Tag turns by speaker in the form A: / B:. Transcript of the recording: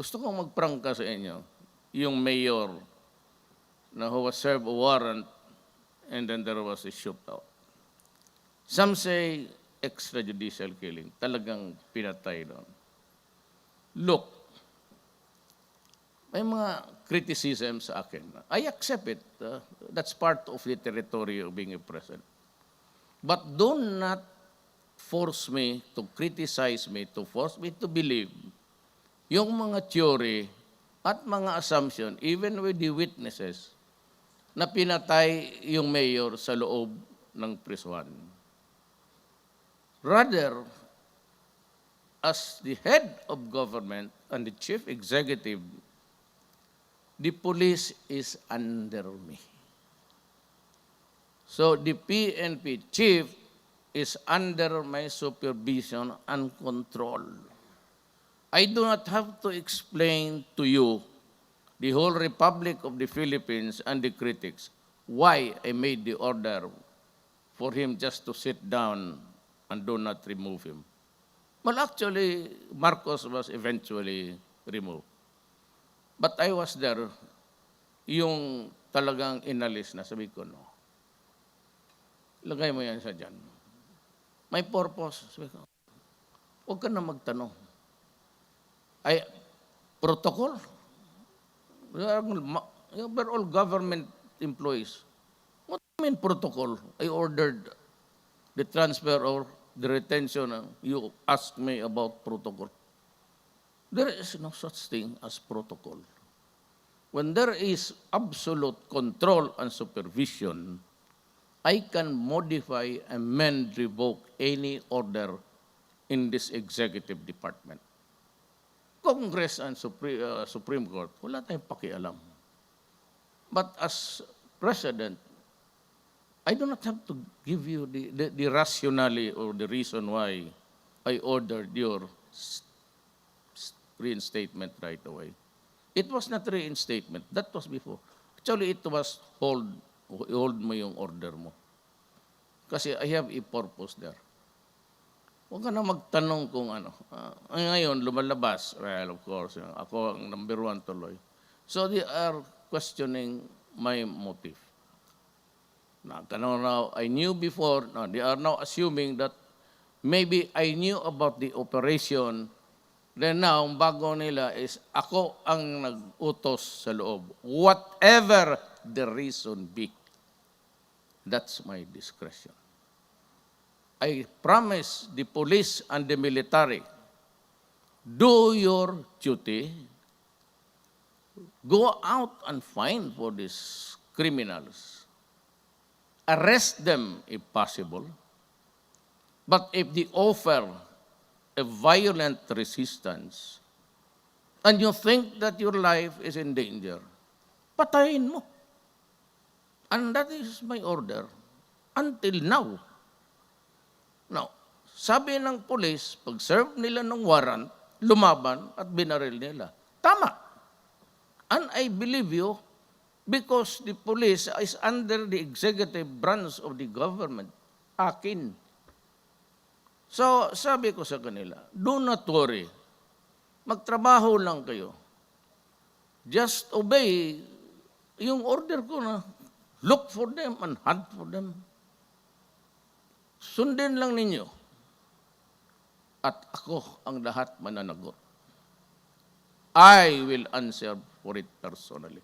A: Gusto kong magprangka sa inyo, yung mayor na who was served a warrant and then there was a shootout. Some say extrajudicial killing, talagang pinatay doon. Look, may mga criticism sa akin. I accept it. That's part of the territory of being a president. But do not force me to criticize me, to force me to believe yung mga theory at mga assumption, even with the witnesses, na pinatay yung mayor sa loob ng prisuhan. Rather, as the head of government and the chief executive, the police is under me. So the PNP chief is under my supervision and control. I do not have to explain to you, the whole Republic of the Philippines and the critics, why I made the order for him just to sit down and do not remove him. Well, actually, Marcos was eventually removed. But I was there, yung talagang inalis na, sabi ko, no. Lagay mo yan sa dyan. May purpose. Sabi ko, huwag ka na magtanong. Ay, protocol? We're all government employees. What do you mean protocol? I ordered the transfer or the retention. You ask me about protocol. There is no such thing as protocol. When there is absolute control and supervision, I can modify, amend, revoke any order in this executive department. Congress and Supreme Court, wala tayong pakialam. But as President, I do not have to give you the rationale or the reason why I ordered your reinstatement right away. It was not reinstatement. That was before. Actually, it was hold mo yung order mo. Kasi I have a purpose there. Huwag ka na magtanong kung ano. Ngayon, lumalabas. Well, of course, ako ang number one tuloy. So they are questioning my motive. Now, I knew before, no, they are now assuming that maybe I knew about the operation. Then now, bago nila is ako ang nag-utos sa loob. Whatever the reason be, that's my discretion. I promise the police and the military, do your duty, go out and find for these criminals, arrest them if possible, but if they offer a violent resistance, and you think that your life is in danger, patayin mo. And that is my order until now. Now, sabi ng police, pag-serve nila ng warrant, lumaban at binaril nila. Tama. And I believe you because the police is under the executive branch of the government. Akin. So, sabi ko sa kanila, do not worry. Magtrabaho lang kayo. Just obey yung order ko na look for them and hunt for them. Sundin lang ninyo. At ako ang lahat mananagot. I will answer for it personally.